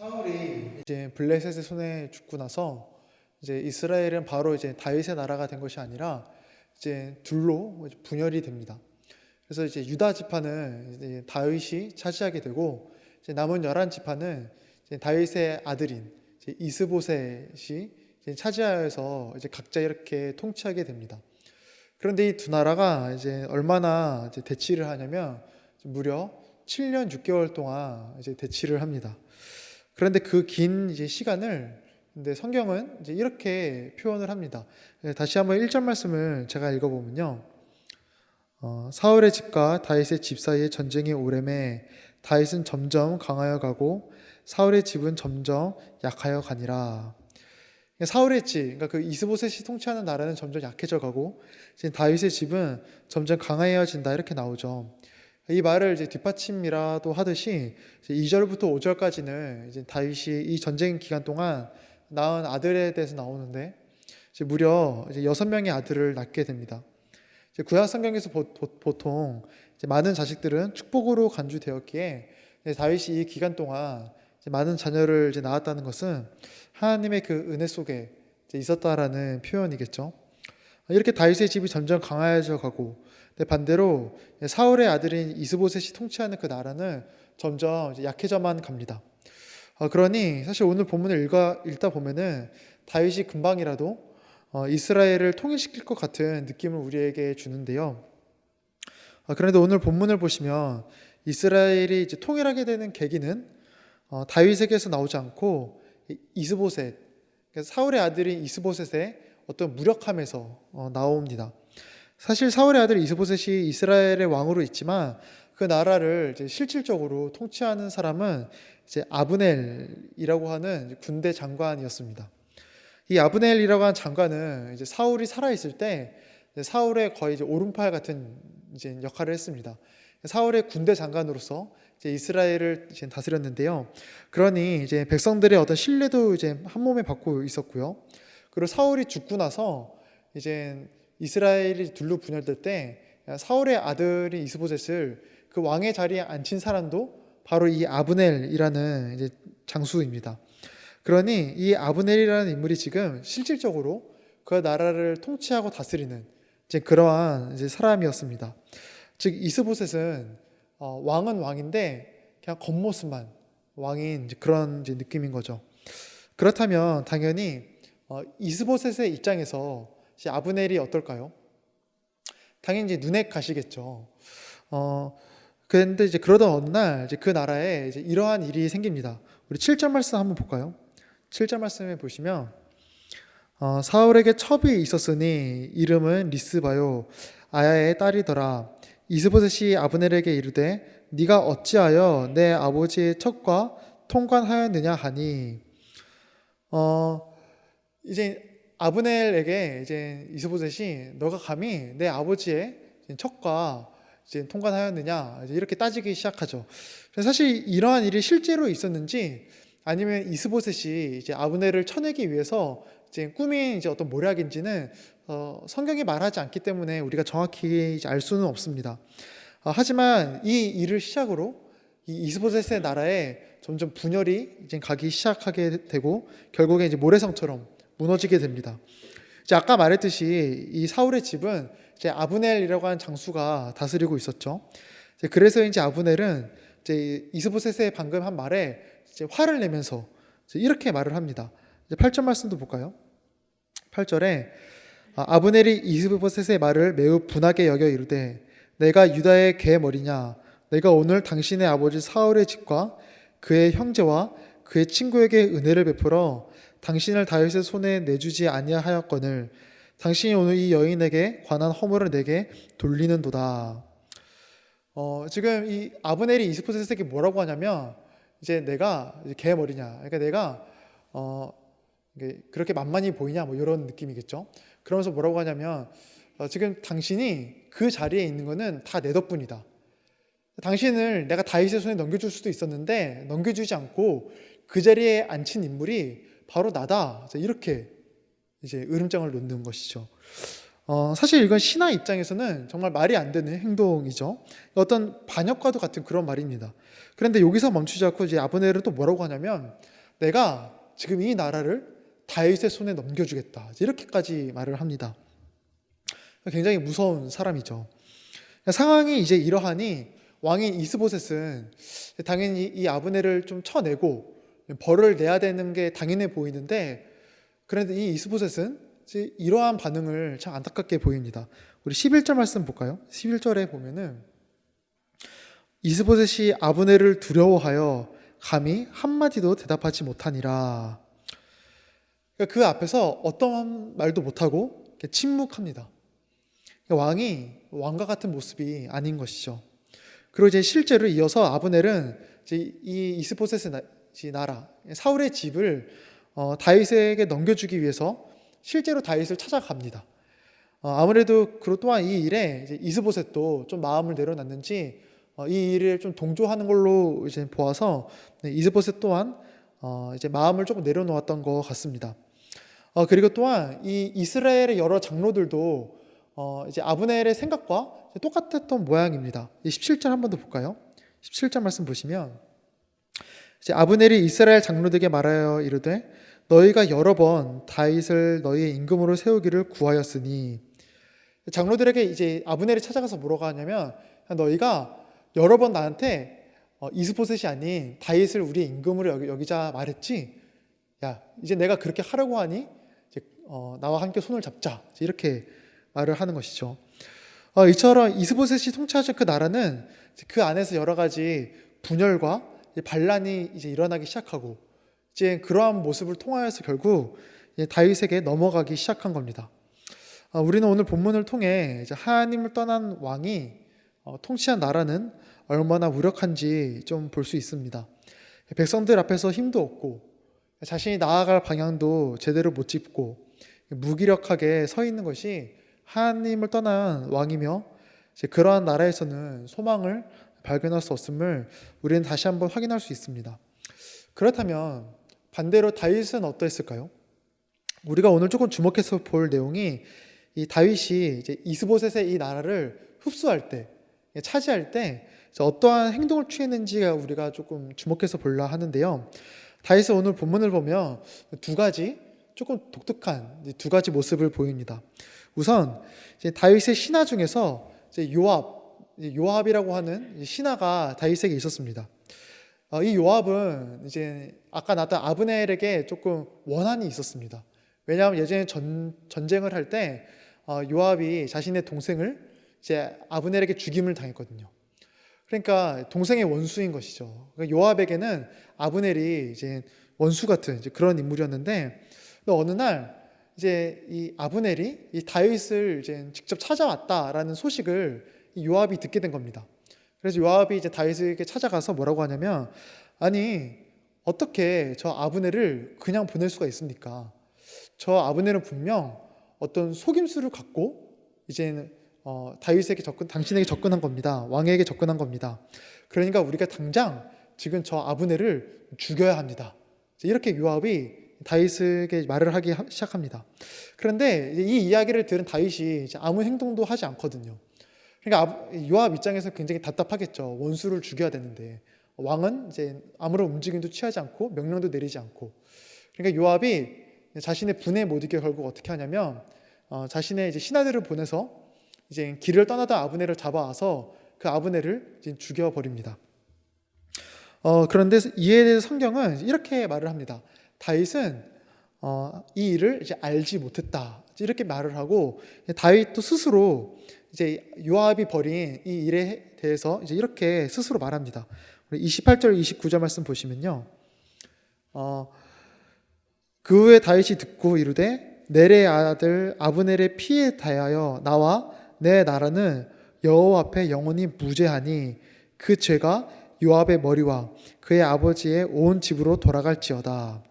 사울이 이제 블레셋의 손에 죽고 나서 이제 이스라엘은 바로 이제 다윗의 나라가 된 것이 아니라 이제 둘로 분열이 됩니다. 그래서 이제 유다 지파는 이제 다윗이 차지하게 되고 이제 남은 11지파는 이제 다윗의 아들인 이제 이스보셋이 이제 차지하여서 이제 각자 이렇게 통치하게 됩니다. 그런데 이 두 나라가 이제 얼마나 이제 대치를 하냐면 무려 7년 6개월 동안 이제 대치를 합니다. 그런데 그 긴 이제 시간을 근데 성경은 이제 이렇게 표현을 합니다. 다시 한번 1절 말씀을 제가 읽어보면요. 사울의 집과 다윗의 집 사이에 전쟁이 오래매 다윗은 점점 강하여 가고 사울의 집은 점점 약하여 가니라. 사울의 집, 그러니까 그 이스보셋이 통치하는 나라는 점점 약해져 가고 지금 다윗의 집은 점점 강해져진다 이렇게 나오죠. 이 말을 이제 뒷받침이라도 하듯이 2절부터 5절까지는 이제 다윗이 이 전쟁 기간 동안 낳은 아들에 대해서 나오는데 이제 무려 이제 6명의 아들을 낳게 됩니다. 이제 구약 성경에서 보통 이제 많은 자식들은 축복으로 간주되었기에 다윗이 이 기간 동안 이제 많은 자녀를 이제 낳았다는 것은 하나님의 그 은혜 속에 이제 있었다라는 표현이겠죠. 이렇게 다윗의 집이 점점 강해져 가고 반대로 사울의 아들인 이스보셋이 통치하는 그 나라는 점점 약해져만 갑니다. 그러니 사실 오늘 본문을 읽다 보면은 다윗이 금방이라도 이스라엘을 통일시킬 것 같은 느낌을 우리에게 주는데요. 그런데 오늘 본문을 보시면 이스라엘이 이제 통일하게 되는 계기는 다윗에게서 나오지 않고 이스보셋, 사울의 아들인 이스보셋의 어떤 무력함에서 나옵니다. 사실 사울의 아들 이스보셋이 이스라엘의 왕으로 있지만 그 나라를 이제 실질적으로 통치하는 사람은 이제 아브넬이라고 하는 군대 장관이었습니다. 이 아브넬이라고 하는 장관은 이제 사울이 살아 있을 때 사울의 거의 이제 오른팔 같은 이제 역할을 했습니다. 사울의 군대 장관으로서 이제 이스라엘을 이제 다스렸는데요. 그러니 이제 백성들의 어떤 신뢰도 이제 한 몸에 받고 있었고요. 그리고 사울이 죽고 나서 이제 이스라엘이 둘로 분열될 때 사울의 아들이 이스보셋을 그 왕의 자리에 앉힌 사람도 바로 이 아브넬이라는 이제 장수입니다. 그러니 이 아브넬이라는 인물이 지금 실질적으로 그 나라를 통치하고 다스리는 이제 그러한 이제 사람이었습니다. 즉 이스보셋은 왕은 왕인데 그냥 겉모습만 왕인 이제 그런 이제 느낌인 거죠. 그렇다면 당연히 이스보셋의 입장에서 아브넬이 어떨까요? 당연히 이제 눈에 가시겠죠. 그런데 이제 그러던 어느 날 이제 그 나라에 이제 이러한 일이 생깁니다. 우리 7절 말씀 한번 볼까요? 7절 말씀에 보시면 사울에게 첩이 있었으니 이름은 리스바요 아야의 딸이더라. 이스보셋이 아브넬에게 이르되 네가 어찌하여 내 아버지의 첩과 통관하였느냐 하니 이제 아브넬에게 이제 이스보셋이 너가 감히 내 아버지의 첩과 이제 통관하였느냐 이렇게 따지기 시작하죠. 사실 이러한 일이 실제로 있었는지 아니면 이스보셋이 이제 아브넬을 쳐내기 위해서 이제 꾸민 이제 어떤 모략인지는 성경이 말하지 않기 때문에 우리가 정확히 알 수는 없습니다. 하지만 이 일을 시작으로 이 이스보셋의 나라에 점점 분열이 이제 가기 시작하게 되고 결국에 이제 모래성처럼 무너지게 됩니다. 이제 아까 말했듯이 이 사울의 집은 이제 아브넬이라고 하는 장수가 다스리고 있었죠. 그래서 이제 아브넬은 이제 이스보셋의 방금 한 말에 이제 화를 내면서 이제 이렇게 말을 합니다. 이제 8절 말씀도 볼까요? 8절에 아브넬이 이스보셋의 말을 매우 분하게 여겨 이르되 내가 유다의 개 머리냐 내가 오늘 당신의 아버지 사울의 집과 그의 형제와 그의 친구에게 은혜를 베풀어 당신을 다윗의 손에 내주지 아니하였거늘 당신이 오늘 이 여인에게 관한 허물을 내게 돌리는도다. 지금 이 아브넬이 이스보셋에게 뭐라고 하냐면 이제 내가 이제 개 머리냐, 그러니까 내가 그렇게 만만히 보이냐 뭐 이런 느낌이겠죠. 그러면서 뭐라고 하냐면 지금 당신이 그 자리에 있는 거는 다 내 덕분이다. 당신을 내가 다윗의 손에 넘겨줄 수도 있었는데 넘겨주지 않고 그 자리에 앉힌 인물이 바로 나다. 이렇게 이제 으름장을 놓는 것이죠. 사실 이건 신하 입장에서는 정말 말이 안 되는 행동이죠. 어떤 반역과도 같은 그런 말입니다. 그런데 여기서 멈추지 않고 이제 아브넬은 또 뭐라고 하냐면 내가 지금 이 나라를 다윗의 손에 넘겨주겠다. 이렇게까지 말을 합니다. 굉장히 무서운 사람이죠. 상황이 이제 이러하니 왕인 이스보셋은 당연히 이 아브넬을 좀 쳐내고 벌을 내야 되는 게 당연해 보이는데 그런데 이 이스보셋은 이러한 반응을 참 안타깝게 보입니다. 우리 11절 말씀 볼까요? 11절에 보면은 이스보셋이 아브넬을 두려워하여 감히 한마디도 대답하지 못하니라. 그 앞에서 어떤 말도 못하고 침묵합니다. 왕이 왕과 같은 모습이 아닌 것이죠. 그리고 이제 실제로 이어서 아브넬은 이제 이 이스보셋의 나라 사울의 집을 다윗에게 넘겨주기 위해서 실제로 다윗을 찾아갑니다. 아무래도 그리고 또한 이 일에 이제 이스보셋도 좀 마음을 내려놨는지 이 일을 좀 동조하는 걸로 이제 보아서 이스보셋 또한 이제 마음을 조금 내려놓았던 것 같습니다. 그리고 또한 이 이스라엘의 여러 장로들도 이제 아브넬의 생각과 똑같았던 모양입니다. 17절 한 번 더 볼까요? 17절 말씀 보시면 이제 아브넬이 이스라엘 장로들에게 말하여 이르되 너희가 여러 번 다윗을 너희의 임금으로 세우기를 구하였으니 장로들에게 이제 아브넬이 찾아가서 뭐라고 하냐면 너희가 여러 번 나한테 이스보셋이 아닌 다윗을 우리의 임금으로 여기자 말했지. 야 이제 내가 그렇게 하려고 하니 이제 나와 함께 손을 잡자. 이렇게 말을 하는 것이죠. 이처럼 이스보셋이 통치하던 그 나라는 그 안에서 여러 가지 분열과 반란이 이제 일어나기 시작하고 이제 그러한 모습을 통하여서 결국 다윗에게 넘어가기 시작한 겁니다. 우리는 오늘 본문을 통해 이제 하나님을 떠난 왕이 통치한 나라는 얼마나 무력한지 좀 볼 수 있습니다. 백성들 앞에서 힘도 없고 자신이 나아갈 방향도 제대로 못 짚고 무기력하게 서 있는 것이 하나님을 떠난 왕이며 그러한 나라에서는 소망을 발견할 수 없음을 우리는 다시 한번 확인할 수 있습니다. 그렇다면 반대로 다윗은 어떠했을까요? 우리가 오늘 조금 주목해서 볼 내용이 이 다윗이 이제 이스보셋의 이 나라를 흡수할 때, 차지할 때 어떠한 행동을 취했는지가 우리가 조금 주목해서 보려 하는데요. 다윗은 오늘 본문을 보면 두 가지 조금 독특한 두 가지 모습을 보입니다. 우선 이제 다윗의 신하 중에서 이제 요압이라고 하는 신하가 다윗에게 있었습니다. 이 요압은 이제 아까 나왔던 아브넬에게 조금 원한이 있었습니다. 왜냐하면 예전에 전쟁을 할 때 요압이 자신의 동생을 이제 아브넬에게 죽임을 당했거든요. 그러니까 동생의 원수인 것이죠. 그러니까 요압에게는 아브넬이 이제 원수 같은 이제 그런 인물이었는데 어느 날 이제 이 아브넬이 이 다윗을 이제 직접 찾아왔다라는 소식을 이 요압이 듣게 된 겁니다. 그래서 요압이 이제 다윗에게 찾아가서 뭐라고 하냐면 아니 어떻게 저 아브넬을 그냥 보낼 수가 있습니까? 저 아브넬은 분명 어떤 속임수를 갖고 이제는 다윗에게 당신에게 접근한 겁니다. 왕에게 접근한 겁니다. 그러니까 우리가 당장 지금 저 아브넬을 죽여야 합니다. 이렇게 요압이 다윗에게 말을 하기 시작합니다. 그런데 이 이야기를 들은 다윗이 이제 아무 행동도 하지 않거든요. 그러니까 요압 입장에서 굉장히 답답하겠죠. 원수를 죽여야 되는데 왕은 이제 아무런 움직임도 취하지 않고 명령도 내리지 않고. 그러니까 요압이 자신의 분에 못 이겨 결국 어떻게 하냐면 자신의 이제 신하들을 보내서 이제 길을 떠나다 아브넬을 잡아와서 그 아브넬을 이제 죽여버립니다. 그런데 이에 대해서 성경은 이렇게 말을 합니다. 다윗은 이 일을 이제 알지 못했다. 이렇게 말을 하고 다윗도 스스로 이제 요압이 벌인 이 일에 대해서 이제 이렇게 스스로 말합니다. 28절, 29절 말씀 보시면요. 그 후에 다윗이 듣고 이르되 넬의 아들 아브넬의 피에 대하여 나와 내 나라는 여호와 앞에 영원히 무죄하니 그 죄가 요압의 머리와 그의 아버지의 온 집으로 돌아갈지어다.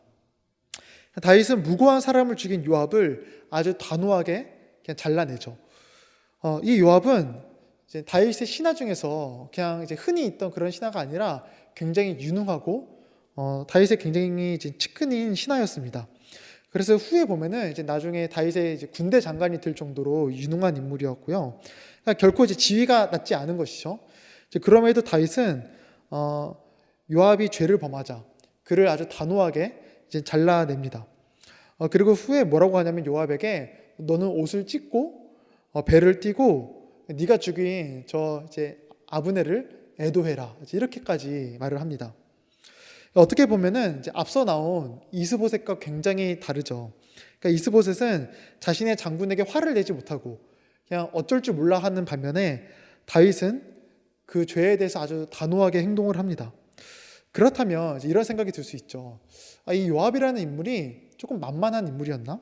다윗은 무고한 사람을 죽인 요압을 아주 단호하게 그냥 잘라내죠. 이 요압은 이제 다윗의 신하 중에서 그냥 이제 흔히 있던 그런 신하가 아니라 굉장히 유능하고 다윗의 굉장히 이제 측근인 신하였습니다. 그래서 후에 보면은 이제 나중에 다윗의 이제 군대 장관이 될 정도로 유능한 인물이었고요. 그러니까 결코 이제 지위가 낮지 않은 것이죠. 이제 그럼에도 다윗은 요압이 죄를 범하자 그를 아주 단호하게 이제 잘라냅니다. 그리고 후에 뭐라고 하냐면 요압에게 너는 옷을 찢고 배를 띠고 네가 죽인 저 이제 아브넬을 애도해라 이렇게까지 말을 합니다. 어떻게 보면은 이제 앞서 나온 이스보셋과 굉장히 다르죠. 그러니까 이스보셋은 자신의 장군에게 화를 내지 못하고 그냥 어쩔 줄 몰라 하는 반면에 다윗은 그 죄에 대해서 아주 단호하게 행동을 합니다. 그렇다면 이런 생각이 들 수 있죠. 이 요압이라는 인물이 조금 만만한 인물이었나?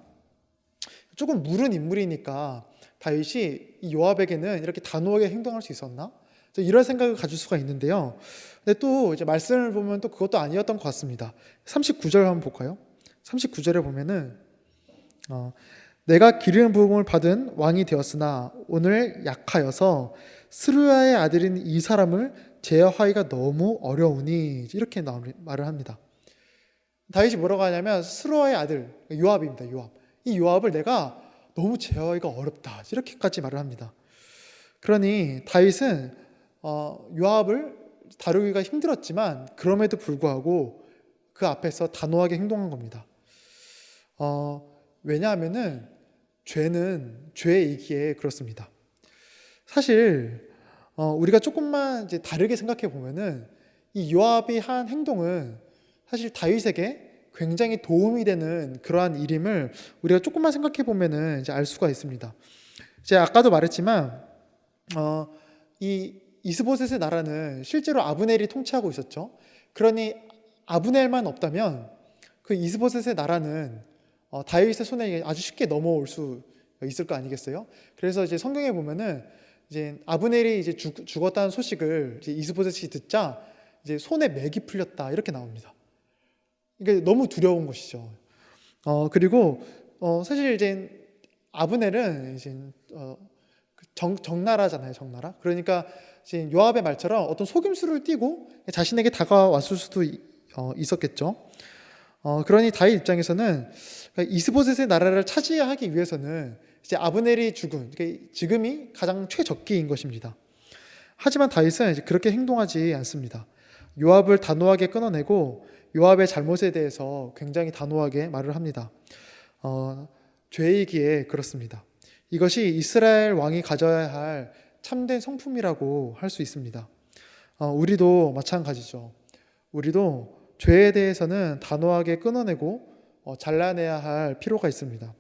조금 무른 인물이니까 다윗이 이 요압에게는 이렇게 단호하게 행동할 수 있었나? 이런 생각을 가질 수가 있는데요. 근데 또 이제 말씀을 보면 또 그것도 아니었던 것 같습니다. 39절 한번 볼까요? 39절에 보면은 내가 기름 부음을 받은 왕이 되었으나 오늘 약하여서 스루야의 아들인 이 사람을 제어하기가 너무 어려우니 이렇게 말을 합니다. 다윗이 뭐라고 하냐면 스루야의 아들 요압입니다. 요압. 이 요압을 내가 너무 제어하기가 어렵다 이렇게까지 말을 합니다. 그러니 다윗은 요압을 다루기가 힘들었지만 그럼에도 불구하고 그 앞에서 단호하게 행동한 겁니다. 왜냐하면은 죄는 죄이기에 그렇습니다. 사실 우리가 조금만 이제 다르게 생각해 보면은 이 요압이 한 행동은 사실 다윗에게 굉장히 도움이 되는 그러한 일임을 우리가 조금만 생각해 보면은 이제 알 수가 있습니다. 이제 아까도 말했지만 이 이스보셋의 나라는 실제로 아브넬이 통치하고 있었죠. 그러니 아브넬만 없다면 그 이스보셋의 나라는 다윗의 손에 아주 쉽게 넘어올 수 있을 거 아니겠어요? 그래서 이제 성경에 보면은 이제 아브넬이 이제 죽었다는 소식을 이제 이스보셋이 듣자 이제 손에 맥이 풀렸다 이렇게 나옵니다. 이게 너무 두려운 것이죠. 그리고 사실 이제 아브넬은 이제 적나라잖아요, 적나라. 그러니까 이제 요압의 말처럼 어떤 속임수를 띠고 자신에게 다가왔을 수도 있었겠죠. 그러니 다윗 입장에서는 이스보셋의 나라를 차지하기 위해서는 이제 아브넬이 죽은 지금이 가장 최적기인 것입니다. 하지만 다윗은 이제 그렇게 행동하지 않습니다. 요압을 단호하게 끊어내고 요압의 잘못에 대해서 굉장히 단호하게 말을 합니다. 죄이기에 그렇습니다. 이것이 이스라엘 왕이 가져야 할 참된 성품이라고 할 수 있습니다. 우리도 마찬가지죠. 우리도 죄에 대해서는 단호하게 끊어내고 잘라내야 할 필요가 있습니다.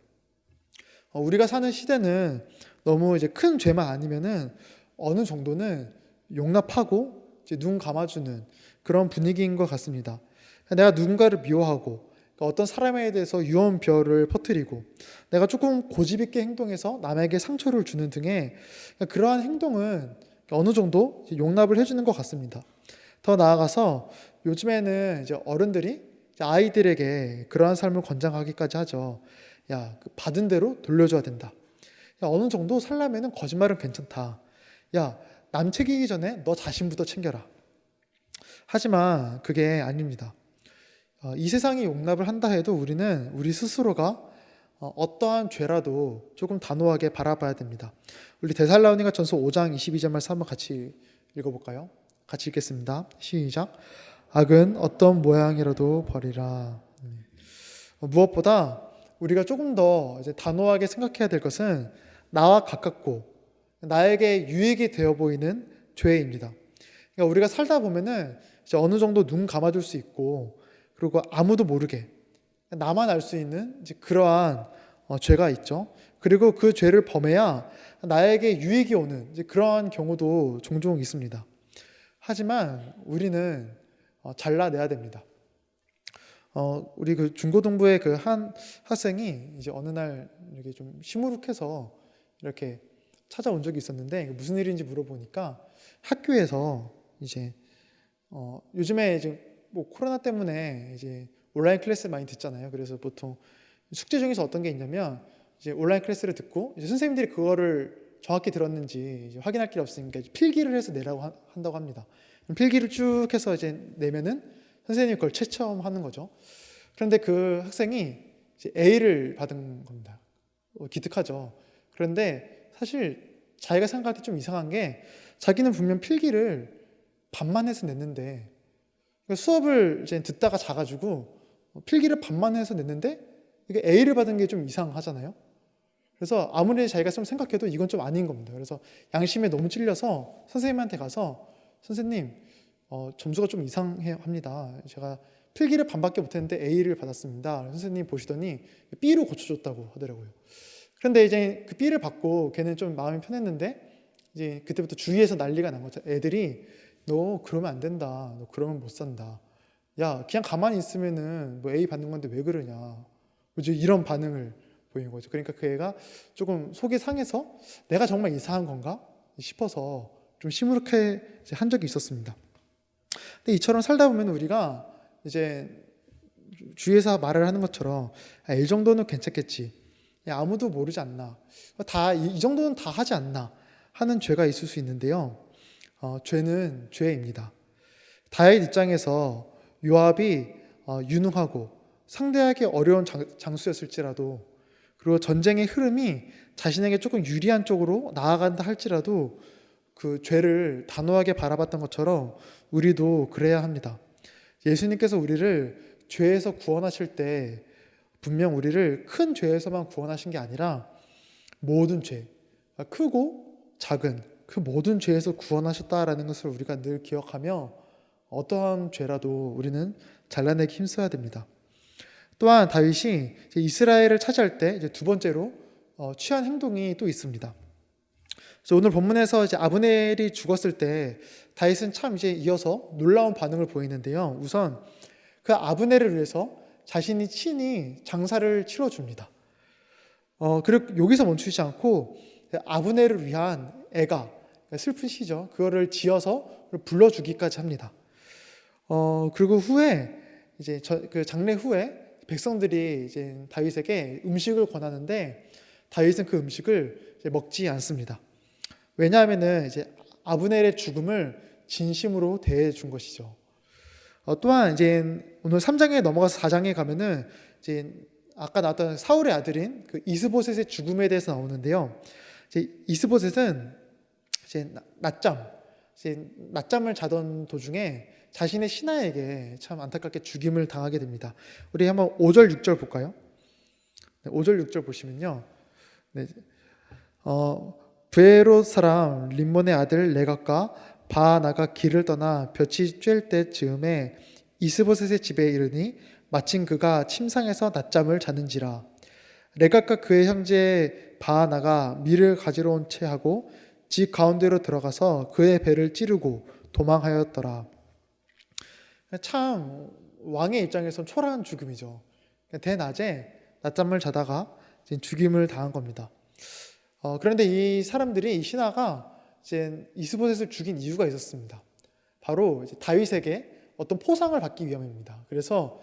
우리가 사는 시대는 너무 이제 큰 죄만 아니면은 어느 정도는 용납하고 이제 눈 감아주는 그런 분위기인 것 같습니다. 내가 누군가를 미워하고 어떤 사람에 대해서 유언비어를 퍼뜨리고 내가 조금 고집 있게 행동해서 남에게 상처를 주는 등의 그러한 행동은 어느 정도 용납을 해주는 것 같습니다. 더 나아가서 요즘에는 이제 어른들이 이제 아이들에게 그러한 삶을 권장하기까지 하죠. 야, 받은 대로 돌려줘야 된다. 야, 어느 정도 살려면은 거짓말은 괜찮다. 야, 남 챙기기 전에 너 자신부터 챙겨라. 하지만 그게 아닙니다. 이 세상이 용납을 한다 해도 우리는 우리 스스로가 어떠한 죄라도 조금 단호하게 바라봐야 됩니다. 우리 데살로니가 전서 5장 22절 말씀 한번 같이 읽어볼까요? 같이 읽겠습니다. 시작. 악은 어떤 모양이라도 버리라. 무엇보다 우리가 조금 더 이제 단호하게 생각해야 될 것은 나와 가깝고 나에게 유익이 되어 보이는 죄입니다. 그러니까 우리가 살다 보면은 이제 어느 정도 눈 감아줄 수 있고 그리고 아무도 모르게 나만 알 수 있는 이제 그러한 죄가 있죠. 그리고 그 죄를 범해야 나에게 유익이 오는 이제 그러한 경우도 종종 있습니다. 하지만 우리는 잘라내야 됩니다. 우리 그 중고등부의 그 한 학생이 이제 어느 날 이렇게 좀 시무룩해서 이렇게 찾아온 적이 있었는데 무슨 일인지 물어보니까 학교에서 이제 요즘에 이제 뭐 코로나 때문에 이제 온라인 클래스 많이 듣잖아요. 그래서 보통 숙제 중에서 어떤 게 있냐면 이제 온라인 클래스를 듣고 이제 선생님들이 그거를 정확히 들었는지 이제 확인할 길이 없으니까 필기를 해서 내라고 한다고 합니다. 필기를 쭉 해서 이제 내면은 선생님이 그걸 채점하는 거죠. 그런데 그 학생이 이제 A를 받은 겁니다. 기특하죠. 그런데 사실 자기가 생각할 때 좀 이상한 게 자기는 분명 필기를 반만 해서 냈는데 수업을 이제 듣다가 자가지고 필기를 반만 해서 냈는데 이게 A를 받은 게 좀 이상하잖아요. 그래서 아무리 자기가 좀 생각해도 이건 좀 아닌 겁니다. 그래서 양심에 너무 찔려서 선생님한테 가서 선생님 점수가 좀 이상합니다. 제가 필기를 반밖에 못했는데 A를 받았습니다. 선생님 보시더니 B로 고쳐줬다고 하더라고요. 그런데 이제 그 B를 받고 걔는 좀 마음이 편했는데 이제 그때부터 주위에서 난리가 난 거죠. 애들이 너 그러면 안 된다. 너 그러면 못 산다. 야, 그냥 가만히 있으면은 뭐 A 받는 건데 왜 그러냐. 이제 이런 반응을 보이는 거죠. 그러니까 그 애가 조금 속이 상해서 내가 정말 이상한 건가 싶어서 좀 시무룩해 한 적이 있었습니다. 근데 이처럼 살다 보면 우리가 이제 주위에서 말을 하는 것처럼 이 정도는 괜찮겠지. 아무도 모르지 않나. 이 정도는 다 하지 않나 하는 죄가 있을 수 있는데요. 죄는 죄입니다. 다윗 입장에서 요압이 유능하고 상대하기 어려운 장수였을지라도 그리고 전쟁의 흐름이 자신에게 조금 유리한 쪽으로 나아간다 할지라도 그 죄를 단호하게 바라봤던 것처럼 우리도 그래야 합니다. 예수님께서 우리를 죄에서 구원하실 때 분명 우리를 큰 죄에서만 구원하신 게 아니라 모든 죄, 크고 작은 그 모든 죄에서 구원하셨다라는 것을 우리가 늘 기억하며 어떠한 죄라도 우리는 잘라내기 힘써야 됩니다. 또한 다윗이 이스라엘을 차지할 때 이제 두 번째로 취한 행동이 또 있습니다. 그래서 오늘 본문에서 이제 아브넬이 죽었을 때 다윗은 참 이제 이어서 놀라운 반응을 보이는데요. 우선 그 아브넬을 위해서 자신이 친히 장사를 치러줍니다. 그리고 여기서 멈추지 않고 아브넬을 위한 애가 슬픈 시죠. 그거를 지어서 불러주기까지 합니다. 그리고 후에 이제 그 장례 후에 백성들이 이제 다윗에게 음식을 권하는데 다윗은 그 음식을 이제 먹지 않습니다. 왜냐하면은 이제 아브넬의 죽음을 진심으로 대해 준 것이죠. 또한 이제 오늘 3장에 넘어가서 4장에 가면은 이제 아까 나왔던 사울의 아들인 그 이스보셋의 죽음에 대해서 나오는데요. 이제 이스보셋은 이제 낮잠을 자던 도중에 자신의 신하에게 참 안타깝게 죽임을 당하게 됩니다. 우리 한번 5절 6절 볼까요? 5절 6절 보시면요. 네. 브에롯 사람 림몬의 아들 레갑과 바나가 길을 떠나 볕이 쬐을 때 즈음에 이스보셋의 집에 이르니 마침 그가 침상에서 낮잠을 자는지라. 레갑과 그의 형제 바나가 밀을 가지러 온 채 하고 집 가운데로 들어가서 그의 배를 찌르고 도망하였더라. 참 왕의 입장에선 초라한 죽음이죠. 대낮에 낮잠을 자다가 죽임을 당한 겁니다. 그런데 이 사람들이 이 신하가 이제 이스보셋을 죽인 이유가 있었습니다. 바로 이제 다윗에게 어떤 포상을 받기 위함입니다. 그래서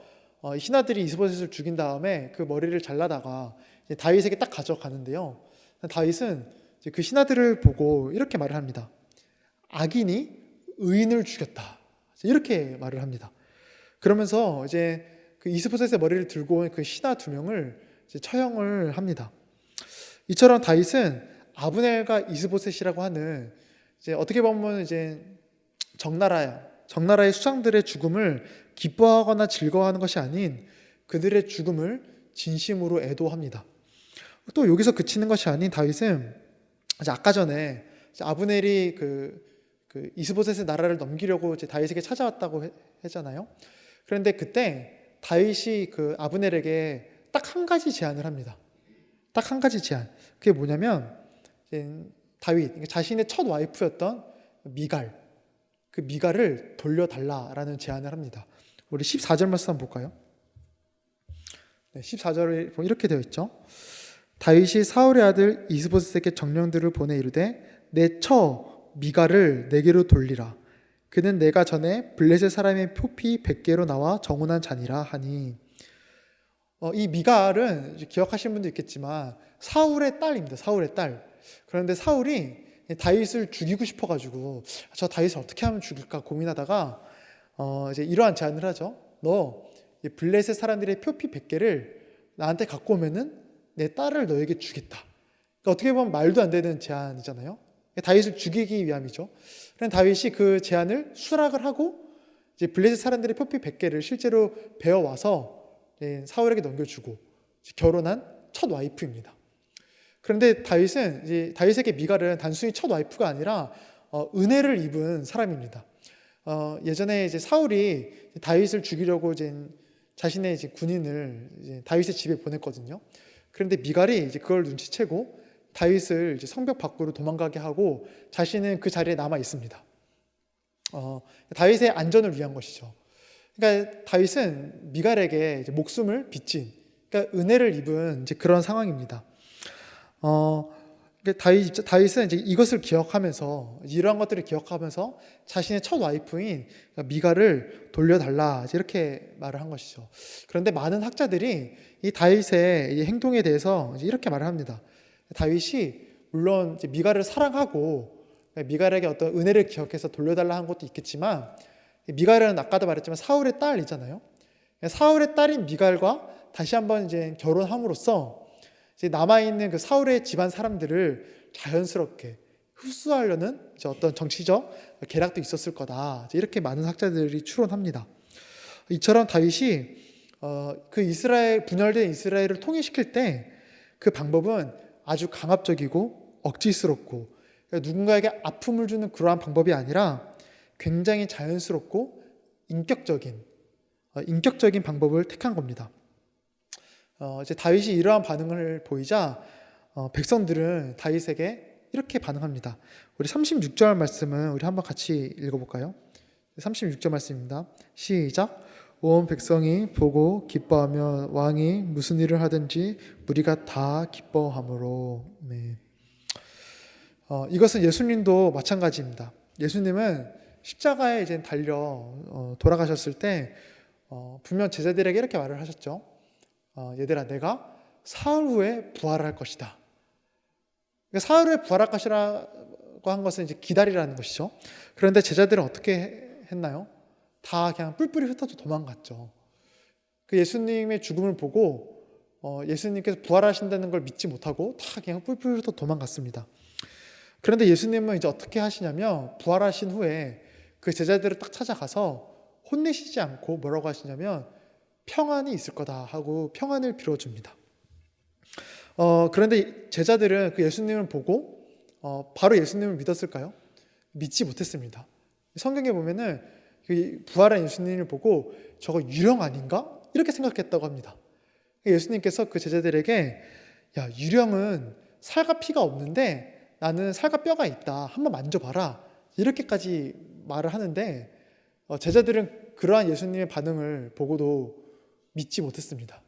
이 신하들이 이스보셋을 죽인 다음에 그 머리를 잘라다가 이제 다윗에게 딱 가져가는데요. 다윗은 이제 그 신하들을 보고 이렇게 말을 합니다. 악인이 의인을 죽였다. 이렇게 말을 합니다. 그러면서 이제 그 이스보셋의 머리를 들고 온 그 신하 2명을 이제 처형을 합니다. 이처럼 다윗은 아브넬과 이스보셋이라고 하는 이제 어떻게 보면 이제 적나라의 수장들의 죽음을 기뻐하거나 즐거워하는 것이 아닌 그들의 죽음을 진심으로 애도합니다. 또 여기서 그치는 것이 아닌 다윗은 이제 아까 전에 이제 아브넬이 그 이스보셋의 나라를 넘기려고 이제 다윗에게 찾아왔다고 했잖아요. 그런데 그때 다윗이 그 아브넬에게 딱 한 가지 제안을 합니다. 딱 한 가지 제안. 그게 뭐냐면 다윗 자신의 첫 와이프였던 미갈, 그 미갈을 돌려달라라는 제안을 합니다. 우리 14절 말씀 한번 볼까요? 네, 14절에 보면 이렇게 되어 있죠. 다윗이 사울의 아들 이스보셋에게 정령들을 보내 이르되 내 처 미갈을 내게로 돌리라. 그는 내가 전에 블레셋 사람의 표피 100개로 나와 정혼한 자니라 하니. 이 미갈은 기억하시는 분도 있겠지만 사울의 딸입니다. 사울의 딸. 그런데 사울이 다윗을 죽이고 싶어가지고 저 다윗을 어떻게 하면 죽일까 고민하다가 이제 이러한 제안을 하죠. 너 블레셋 사람들의 표피 100개를 나한테 갖고 오면은 내 딸을 너에게 주겠다. 그러니까 어떻게 보면 말도 안 되는 제안이잖아요. 다윗을 죽이기 위함이죠. 그럼 다윗이 그 제안을 수락을 하고 이제 블레셋 사람들의 표피 100개를 실제로 배워와서 사울에게 넘겨주고 결혼한 첫 와이프입니다. 그런데 다윗은 이제 다윗에게 미갈은 단순히 첫 와이프가 아니라 은혜를 입은 사람입니다. 예전에 이제 사울이 다윗을 죽이려고 이제 자신의 이제 군인을 이제 다윗의 집에 보냈거든요. 그런데 미갈이 이제 그걸 눈치채고 다윗을 이제 성벽 밖으로 도망가게 하고 자신은 그 자리에 남아 있습니다. 다윗의 안전을 위한 것이죠. 그러니까 다윗은 미갈에게 이제 목숨을 빚진, 그러니까 은혜를 입은 이제 그런 상황입니다. 다윗은 이제 이것을 기억하면서 이러한 것들을 기억하면서 자신의 첫 와이프인 미갈을 돌려달라 이렇게 말을 한 것이죠. 그런데 많은 학자들이 이 다윗의 이 행동에 대해서 이렇게 말을 합니다. 다윗이 물론 이제 미갈을 사랑하고 미갈에게 어떤 은혜를 기억해서 돌려달라 한 것도 있겠지만 미갈은 아까도 말했지만 사울의 딸이잖아요. 사울의 딸인 미갈과 다시 한번 이제 결혼함으로써 이제 남아있는 그 사울의 집안 사람들을 자연스럽게 흡수하려는 어떤 정치적 계략도 있었을 거다. 이렇게 많은 학자들이 추론합니다. 이처럼 다윗이 그 분열된 이스라엘을 통일시킬 때 그 방법은 아주 강압적이고 억지스럽고 누군가에게 아픔을 주는 그러한 방법이 아니라 굉장히 자연스럽고 인격적인 방법을 택한 겁니다. 이제 다윗이 이러한 반응을 보이자 백성들은 다윗에게 이렇게 반응합니다. 우리 36절 말씀은 우리 한번 같이 읽어볼까요? 36절 말씀입니다. 시작. 온 백성이 보고 기뻐하며 왕이 무슨 일을 하든지 무리가 다 기뻐하므로. 네. 이것은 예수님도 마찬가지입니다. 예수님은 십자가에 이제 달려 돌아가셨을 때 분명 제자들에게 이렇게 말을 하셨죠. 얘들아, 내가 사흘 후에 부활할 것이다. 그러니까 사흘 후에 부활할 것이라고 한 것은 이제 기다리라는 것이죠. 그런데 제자들은 어떻게 했나요? 다 그냥 뿔뿔이 흩어져 도망갔죠. 그 예수님의 죽음을 보고 예수님께서 부활하신다는 걸 믿지 못하고 다 그냥 뿔뿔이 흩어 도망갔습니다. 그런데 예수님은 이제 어떻게 하시냐면 부활하신 후에 그 제자들을 딱 찾아가서 혼내시지 않고 뭐라고 하시냐면 평안이 있을 거다 하고 평안을 빌어줍니다. 그런데 제자들은 그 예수님을 보고 바로 예수님을 믿었을까요? 믿지 못했습니다. 성경에 보면은 그 부활한 예수님을 보고 저거 유령 아닌가? 이렇게 생각했다고 합니다. 예수님께서 그 제자들에게 야, 유령은 살과 피가 없는데 나는 살과 뼈가 있다. 한번 만져봐라. 이렇게까지 말을 하는데 제자들은 그러한 예수님의 반응을 보고도 믿지 못했습니다.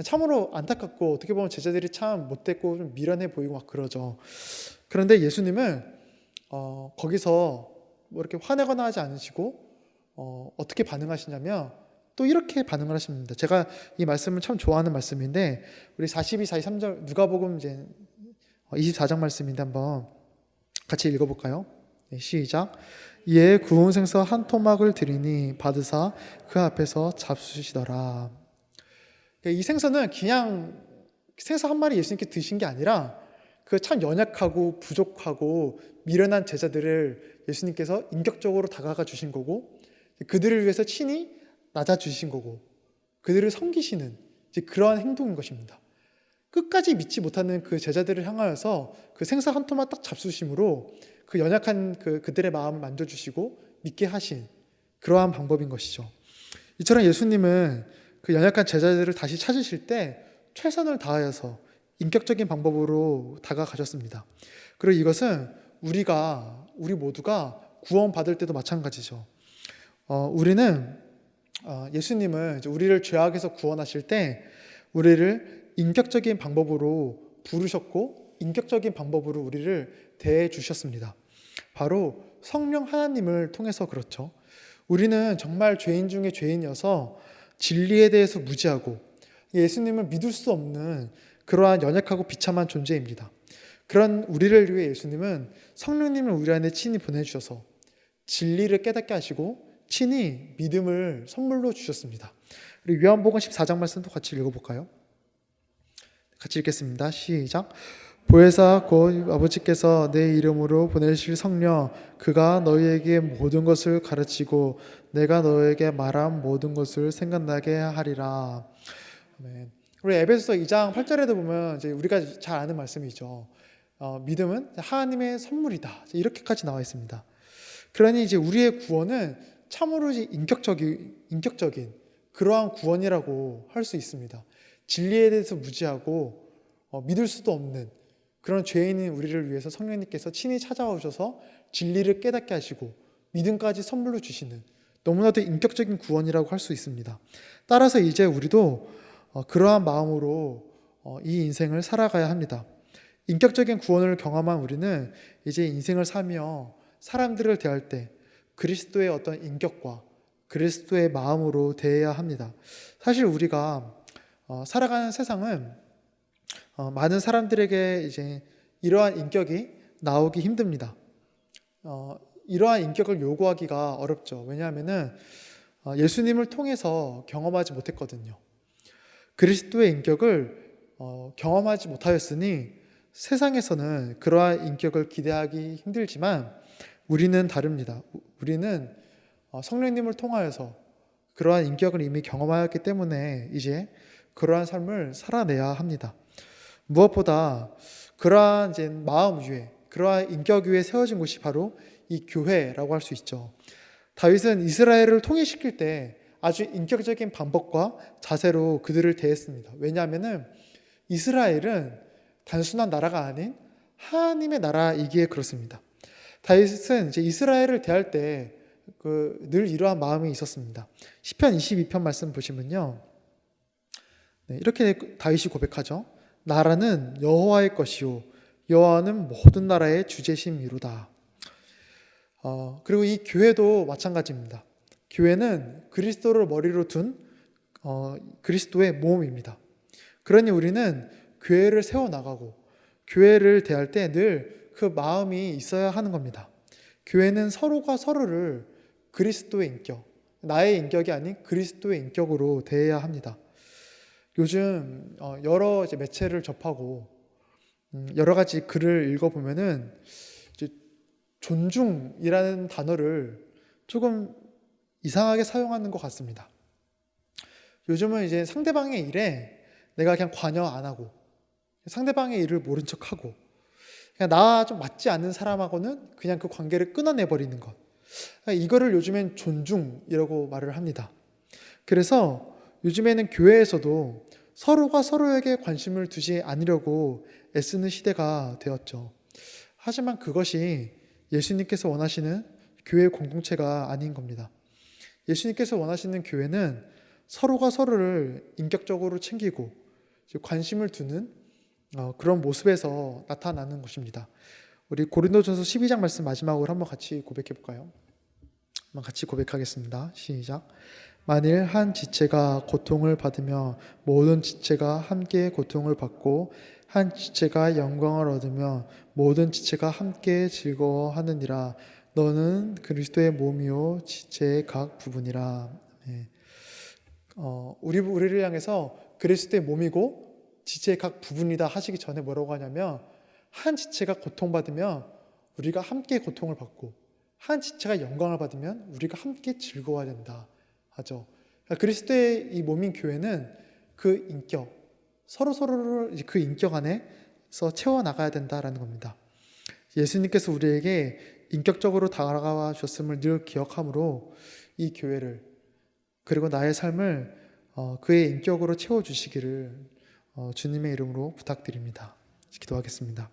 참으로 안타깝고 어떻게 보면 제자들이 참 못됐고 좀 미련해 보이고 막 그러죠. 그런데 예수님은 거기서 뭐 이렇게 화내거나 하지 않으시고 어떻게 반응하시냐면 또 이렇게 반응을 하십니다. 제가 이 말씀을 참 좋아하는 말씀인데 우리 42, 43절 누가복음 이제 24장 말씀인데 한번 같이 읽어볼까요? 네, 시작. 이에 구운 생서 한 토막을 드리니 받으사 그 앞에서 잡수시더라. 이 생선은 그냥 생선 한 마리 예수님께 드신 게 아니라 그 참 연약하고 부족하고 미련한 제자들을 예수님께서 인격적으로 다가가 주신 거고 그들을 위해서 친히 낮아주신 거고 그들을 섬기시는 그러한 행동인 것입니다. 끝까지 믿지 못하는 그 제자들을 향하여서 그 생선 한 토막 딱 잡수심으로 그 연약한 그들의 마음을 만져주시고 믿게 하신 그러한 방법인 것이죠. 이처럼 예수님은 그 연약한 제자들을 다시 찾으실 때 최선을 다하여서 인격적인 방법으로 다가가셨습니다. 그리고 이것은 우리 모두가 구원받을 때도 마찬가지죠. 우리는 예수님은 우리를 죄악에서 구원하실 때 우리를 인격적인 방법으로 부르셨고 인격적인 방법으로 우리를 대해 주셨습니다. 바로 성령 하나님을 통해서 그렇죠. 우리는 정말 죄인 중에 죄인이어서 진리에 대해서 무지하고 예수님을 믿을 수 없는 그러한 연약하고 비참한 존재입니다. 그런 우리를 위해 예수님은 성령님을 우리 안에 친히 보내주셔서 진리를 깨닫게 하시고 친히 믿음을 선물로 주셨습니다. 우리 요한복음 14장 말씀도 같이 읽어볼까요? 같이 읽겠습니다. 시작. 보혜사 곧 아버지께서 내 이름으로 보내실 성령 그가 너희에게 모든 것을 가르치고 내가 너에게 말한 모든 것을 생각나게 하리라. 아멘. 우리 에베소서 2장 8절에도 보면 이제 우리가 잘 아는 말씀이죠. 믿음은 하나님의 선물이다. 이렇게까지 나와 있습니다. 그러니 이제 우리의 구원은 참으로 인격적인 그러한 구원이라고 할 수 있습니다. 진리에 대해서 무지하고 믿을 수도 없는 그런 죄인인 우리를 위해서 성령님께서 친히 찾아오셔서 진리를 깨닫게 하시고 믿음까지 선물로 주시는 너무나도 인격적인 구원이라고 할 수 있습니다. 따라서 이제 우리도 그러한 마음으로 이 인생을 살아가야 합니다. 인격적인 구원을 경험한 우리는 이제 인생을 살며 사람들을 대할 때 그리스도의 어떤 인격과 그리스도의 마음으로 대해야 합니다. 사실 우리가 살아가는 세상은 많은 사람들에게 이제 이러한 인격이 나오기 힘듭니다. 이러한 인격을 요구하기가 어렵죠. 왜냐하면은 예수님을 통해서 경험하지 못했거든요. 그리스도의 인격을 경험하지 못하였으니 세상에서는 그러한 인격을 기대하기 힘들지만 우리는 다릅니다. 우리는 성령님을 통하여서 그러한 인격을 이미 경험하였기 때문에 이제 그러한 삶을 살아내야 합니다. 무엇보다 그러한 이제 마음 위에, 그러한 인격 위에 세워진 곳이 바로 이 교회라고 할 수 있죠. 다윗은 이스라엘을 통일시킬 때 아주 인격적인 방법과 자세로 그들을 대했습니다. 왜냐하면은 이스라엘은 단순한 나라가 아닌 하나님의 나라이기에 그렇습니다. 다윗은 이제 이스라엘을 대할 때 늘 이러한 마음이 있었습니다. 시편 22편 말씀 보시면요, 이렇게 다윗이 고백하죠. 나라는 여호와의 것이요 여호와는 모든 나라의 주제심이로다. 그리고 이 교회도 마찬가지입니다. 교회는 그리스도를 머리로 둔 그리스도의 몸입니다. 그러니 우리는 교회를 세워나가고 교회를 대할 때 늘 그 마음이 있어야 하는 겁니다. 교회는 서로가 서로를 그리스도의 인격, 나의 인격이 아닌 그리스도의 인격으로 대해야 합니다. 요즘 여러 이제 매체를 접하고 여러 가지 글을 읽어보면은 이제 존중이라는 단어를 조금 이상하게 사용하는 것 같습니다. 요즘은 이제 상대방의 일에 내가 그냥 관여 안 하고 상대방의 일을 모른 척하고 그냥 나 좀 맞지 않는 사람하고는 그냥 그 관계를 끊어내버리는 것, 이거를 요즘엔 존중이라고 말을 합니다. 그래서 요즘에는 교회에서도 서로가 서로에게 관심을 두지 않으려고 애쓰는 시대가 되었죠. 하지만 그것이 예수님께서 원하시는 교회 공동체가 아닌 겁니다. 예수님께서 원하시는 교회는 서로가 서로를 인격적으로 챙기고 관심을 두는 그런 모습에서 나타나는 것입니다. 우리 고린도전서 12장 말씀 마지막으로 한번 같이 고백해 볼까요? 한번 같이 고백하겠습니다. 시작. 만일 한 지체가 고통을 받으며 모든 지체가 함께 고통을 받고 한 지체가 영광을 얻으며 모든 지체가 함께 즐거워하느니라. 너는 그리스도의 몸이요 지체의 각 부분이라. 우리를 향해서 그리스도의 몸이고 지체의 각 부분이다 하시기 전에 뭐라고 하냐면 한 지체가 고통받으면 우리가 함께 고통을 받고 한 지체가 영광을 받으면 우리가 함께 즐거워야 된다 하죠. 그러니까 그리스도의 이 몸인 교회는 그 인격, 서로를 그 인격 안에서 채워나가야 된다라는 겁니다. 예수님께서 우리에게 인격적으로 다가와 주셨음을 늘 기억함으로 이 교회를 그리고 나의 삶을 그의 인격으로 채워주시기를 주님의 이름으로 부탁드립니다. 기도하겠습니다.